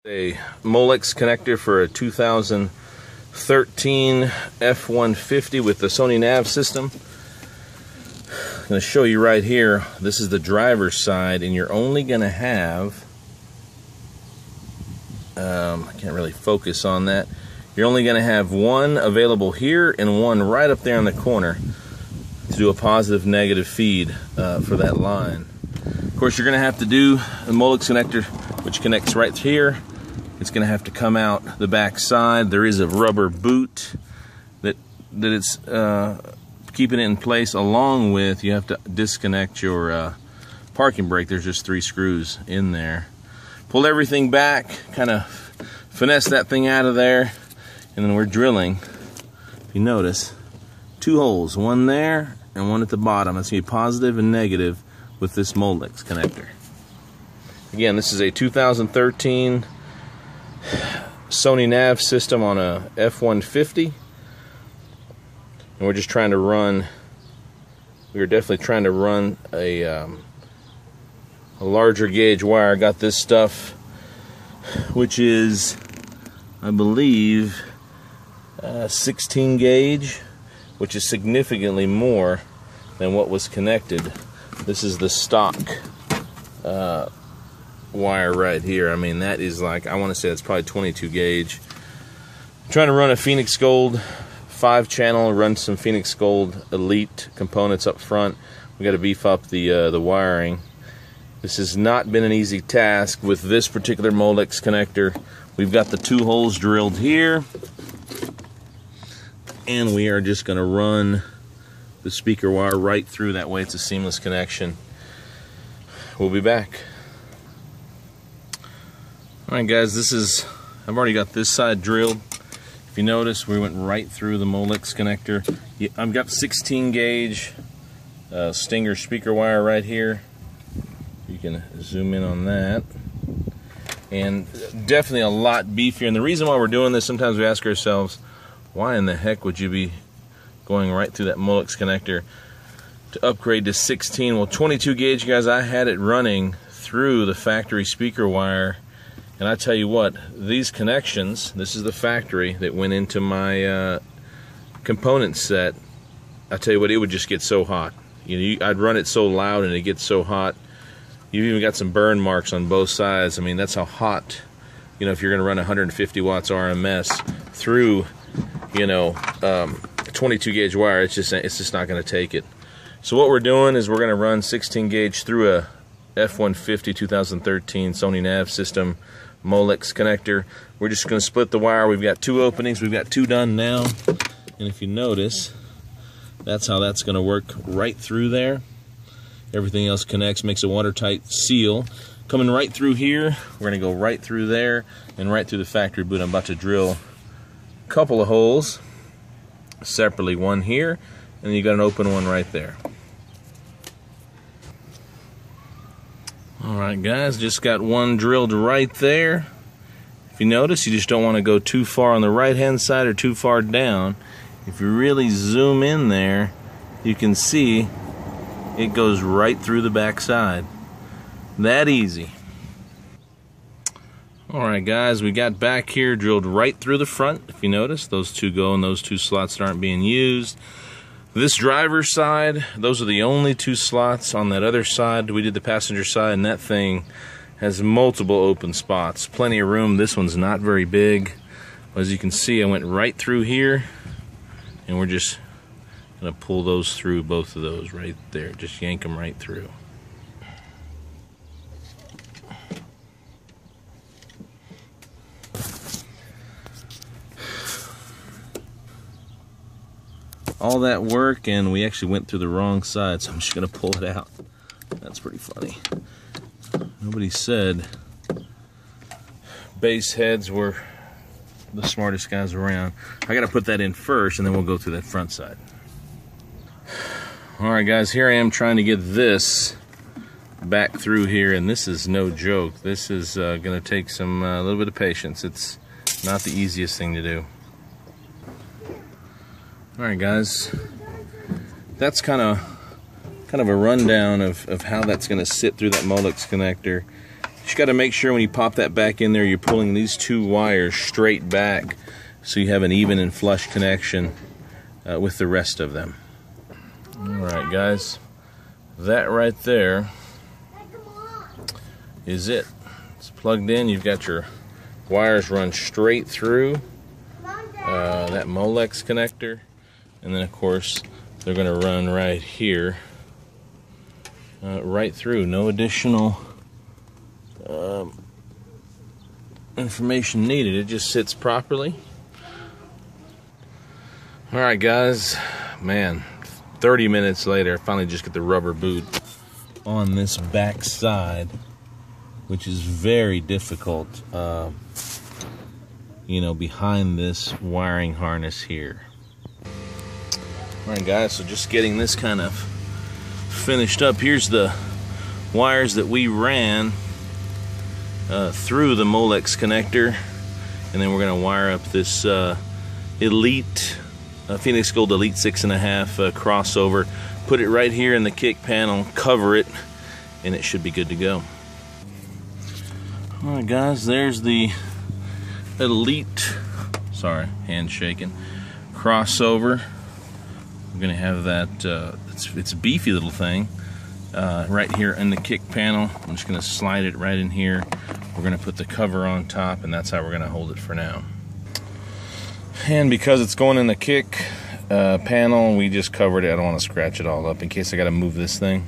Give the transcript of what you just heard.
A Molex connector for a 2013 F150 with the Sony nav system. I'm going to show you right here. This is the driver's side, and you're only going to have, I can't really focus on that. You're only going to have one available here and one right up there in the corner to do a positive negative feed for that line. Of course, you're going to have to do a Molex connector which connects right here. It's going to have to come out the back side. There is a rubber boot that it's keeping it in place, along with you have to disconnect your parking brake. There's just 3 screws in there. Pull everything back, kind of finesse that thing out of there, and then we're drilling. If you notice, 2 holes, one there and one at the bottom. That's going to be positive and negative with this Molex connector. Again, this is a 2013 Sony nav system on a F150, and we're just trying to run. We are definitely trying to run a larger gauge wire. I got this stuff, which is, I believe, 16 gauge, which is significantly more than what was connected. This is the stock wire right here. I mean, that is like, I want to say that's probably 22 gauge. I'm trying to run a Phoenix Gold 5-channel, run some Phoenix Gold Elite components up front. We got to beef up the wiring. This has not been an easy task with this particular Molex connector. We've got the 2 holes drilled here, and we are just going to run the speaker wire right through. That way it's a seamless connection. We'll be back. Alright guys, I've already got this side drilled. If you notice, we went right through the Molex connector. I've got 16 gauge Stinger speaker wire right here. You can zoom in on that. And definitely a lot beefier. And the reason why we're doing this, sometimes we ask ourselves, why in the heck would you be going right through that Molex connector to upgrade to 16? Well, 22 gauge, guys, I had it running through the factory speaker wire. And I tell you what, these connections, this is the factory that went into my component set. I tell you what, it would just get so hot. I'd run it so loud and it gets so hot. You've even got some burn marks on both sides. I mean, that's how hot, if you're going to run 150 watts RMS through, 22 gauge wire, it's just not going to take it. So what we're doing is we're going to run 16 gauge through a F150 2013 Sony nav system Molex connector. We're just going to split the wire. We've got 2 openings. We've got 2 done now. And if you notice, that's how that's going to work right through there. Everything else connects, makes a watertight seal. Coming right through here, we're going to go right through there and right through the factory boot. I'm about to drill a couple of holes separately, one here, and then you got an open one right there. Alright guys, just got one drilled right there. If you notice, you just don't want to go too far on the right hand side or too far down. If you really zoom in there, you can see it goes right through the back side. That easy. Alright guys, we got back here drilled right through the front. If you notice, those 2 go in those 2 slots that aren't being used. This driver's side, those are the only 2 slots. On that other side, we did the passenger side, and that thing has multiple open spots. Plenty of room. This one's not very big. As you can see, I went right through here, and we're just going to pull those through, both of those right there. Just yank them right through. All that work, and we actually went through the wrong side, so I'm just going to pull it out. That's pretty funny. Nobody said base heads were the smartest guys around. I got to put that in first, and then we'll go through that front side. Alright guys, here I am trying to get this back through here, and this is no joke. This is going to take some a little bit of patience. It's not the easiest thing to do. Alright guys, that's kind of a rundown of how that's going to sit through that Molex connector. just got to make sure when you pop that back in there, you're pulling these two wires straight back so you have an even and flush connection with the rest of them. Alright guys, that right there is it. It's plugged in. You've got your wires run straight through that Molex connector, and then of course they're going to run right here, right through. No additional information needed. It just sits properly. Alright guys, man, 30 minutes later I finally just get the rubber boot on this back side, which is very difficult, you know, behind this wiring harness here. Alright guys, so just getting this kind of finished up. Here's the wires that we ran through the Molex connector, and then we're going to wire up this Elite Phoenix Gold Elite 6.5 crossover, put it right here in the kick panel, cover it, and it should be good to go. Alright guys, there's the Elite, sorry, hand shaking, crossover. We're going to have that, it's a beefy little thing, right here in the kick panel. I'm just going to slide it right in here. We're going to put the cover on top, and that's how we're going to hold it for now. And because it's going in the kick panel, we just covered it. I don't want to scratch it all up in case I got to move this thing.